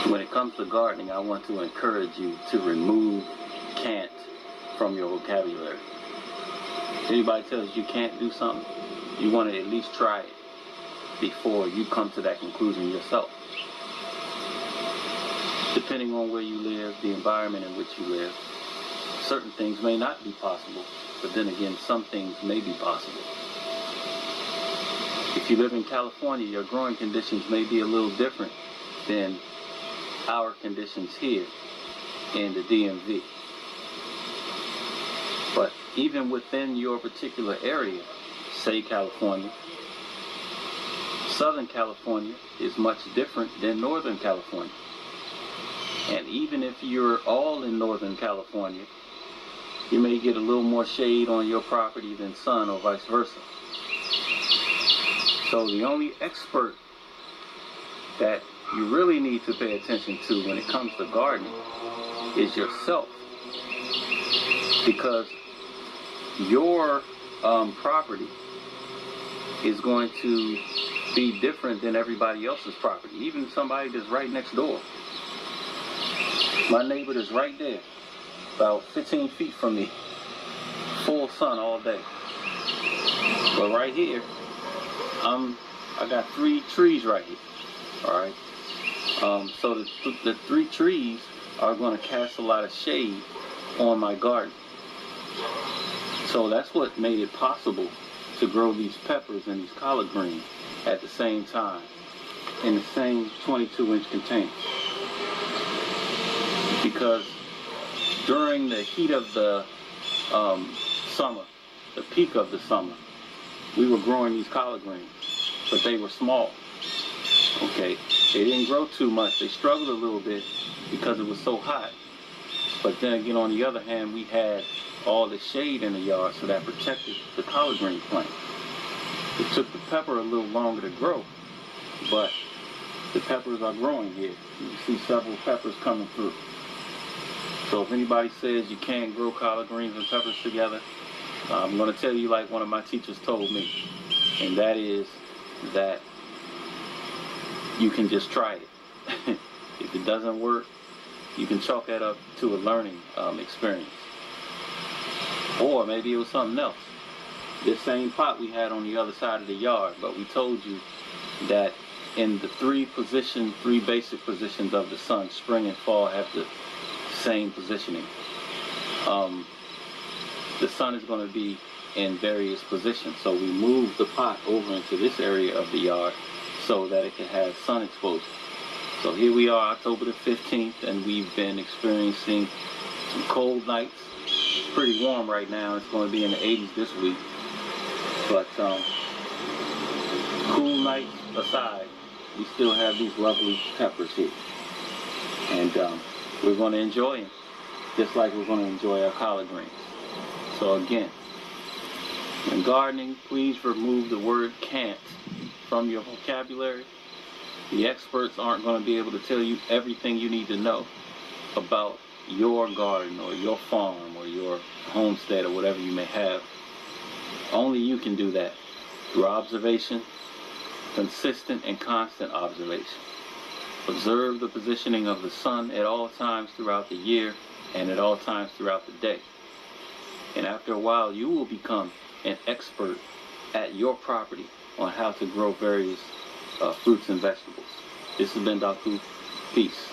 When it comes to gardening, I want to encourage you to remove can't from your vocabulary. If anybody tells you can't do something, you want to at least try it before you come to that conclusion yourself. Depending on where you live, the environment in which you live, certain things may not be possible, but then again, some things may be possible. If you live in California, your growing conditions may be a little different than our conditions here in the DMV. But even within your particular area, say California, Southern California is much different than Northern California. And even if you're all in Northern California, you may get a little more shade on your property than sun or vice versa. So the only expert that you really need to pay attention to when it comes to gardening is yourself, because your property is going to be different than everybody else's property, even somebody that's right next door. My neighbor is right there, about 15 feet from me, full sun all day. But right here, I got 3 trees right here. All right. So the 3 trees are going to cast a lot of shade on my garden. So that's what made it possible to grow these peppers and these collard greens at the same time in the same 22-inch container. Because during the heat of the summer, the peak of the summer, we were growing these collard greens, but they were small. Okay, they didn't grow too much. They struggled a little bit because it was so hot. But then again, on the other hand, we had all the shade in the yard, so that protected the collard green plant. It took the pepper a little longer to grow, but the peppers are growing here. You see several peppers coming through. So if anybody says you can't grow collard greens and peppers together, I'm going to tell you like one of my teachers told me, and that is that you can just try it. If it doesn't work, you can chalk that up to a learning experience. Or maybe it was something else. This same pot we had on the other side of the yard, but we told you that in the 3 basic positions of the sun, spring and fall have the same positioning. The sun is going to be in various positions, so we moved the pot over into this area of the yard so that it can have sun exposure. So here we are, October the 15th, and we've been experiencing some cold nights. It's pretty warm right now. It's going to be in the 80s this week. But cool nights aside, we still have these lovely peppers here. And we're going to enjoy them, just like we're going to enjoy our collard greens. So again, when gardening, please remove the word can't from your vocabulary. The experts aren't going to be able to tell you everything you need to know about your garden or your farm or your homestead or whatever you may have. Only you can do that through observation, consistent and constant observation. Observe the positioning of the sun at all times throughout the year and at all times throughout the day. And after a while, you will become an expert at your property on how to grow various fruits and vegetables. This has been Dr. Peace.